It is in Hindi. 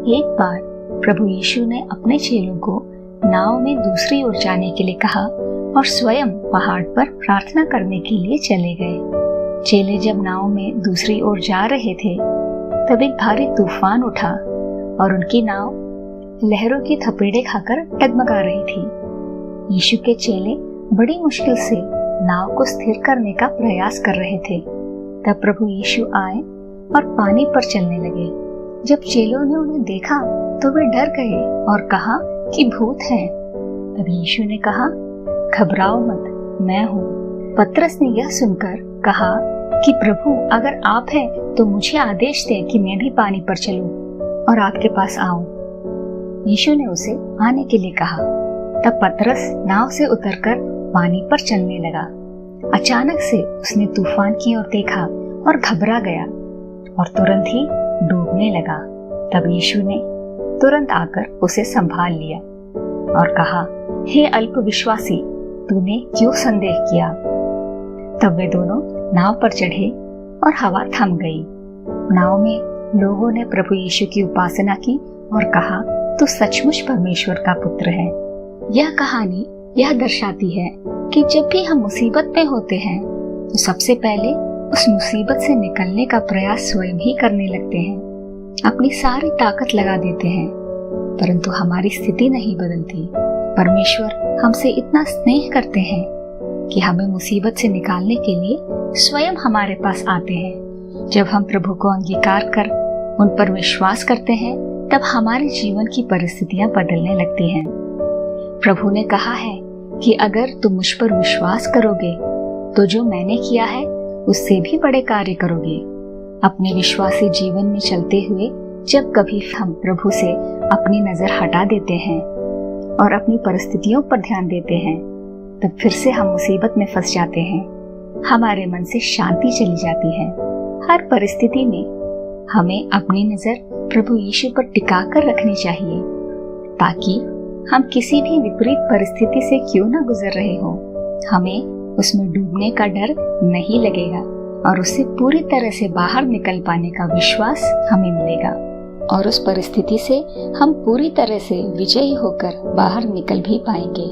एक बार प्रभु यीशु ने अपने चेलों को नाव में दूसरी ओर जाने के लिए कहा और स्वयं पहाड़ पर प्रार्थना करने के लिए चले गए। चेले जब नाव में दूसरी ओर जा रहे थे तब एक भारी तूफान उठा और उनकी नाव लहरों की थपेड़े खाकर डगमगा रही थी। यीशु के चेले बड़ी मुश्किल से नाव को स्थिर करने का प्रयास कर रहे थे। तब प्रभु यीशु आए और पानी पर चलने लगे। जब चेलों ने उन्हें देखा तो वे डर गए और कहा कि भूत है। तब यीशु ने कहा, घबराओ मत, मैं हूँ। पतरस ने यह सुनकर कहा कि प्रभु, अगर आप हैं तो मुझे आदेश दें कि मैं भी पानी पर चलूं और आपके पास आऊं। यीशु ने उसे आने के लिए कहा। तब पतरस नाव से उतरकर पानी पर चलने लगा। अचानक से उसने तूफान की ओर देखा और घबरा गया और तुरंत ही डूबने लगा। तब यीशु ने तुरंत आकर उसे संभाल लिया और कहा, हे अल्पविश्वासी, तूने क्यों संदेह किया? तब वे दोनों नाव पर चढ़े और हवा थम गई। नाव में लोगों ने प्रभु यीशु की उपासना की और कहा, तू सचमुच परमेश्वर का पुत्र है। यह कहानी यह दर्शाती है कि जब भी हम मुसीबत में होते हैं तो सबसे पहले उस मुसीबत से निकलने का प्रयास स्वयं ही करने लगते हैं, अपनी सारी ताकत लगा देते हैं, परंतु हमारी स्थिति नहीं बदलती। परमेश्वर हमसे इतना स्नेह करते हैं कि हमें मुसीबत से निकालने के लिए स्वयं हमारे पास आते हैं। जब हम प्रभु को अंगीकार कर उन पर विश्वास करते हैं तब हमारे जीवन की परिस्थितियां बदलने लगती हैं। प्रभु ने कहा है कि अगर तुम मुझ पर विश्वास करोगे तो जो मैंने किया है उससे भी बड़े कार्य करोगे। अपने विश्वासी जीवन में चलते हुए जब कभी हम प्रभु से अपनी नजर हटा देते हैं और अपनी परिस्थितियों पर ध्यान देते हैं तब फिर से हम मुसीबत में फंस जाते हैं। हमारे मन से शांति चली जाती है। हर परिस्थिति में हमें अपनी नजर प्रभु यीशु पर टिका कर रखनी चाहिए ताकि हम किसी भी विपरीत परिस्थिति से क्यों न गुजर रहे हो, हमें उसमें डूबने का डर नहीं लगेगा और उससे पूरी तरह से बाहर निकल पाने का विश्वास हमें मिलेगा और उस परिस्थिति से हम पूरी तरह से विजयी होकर बाहर निकल भी पाएंगे।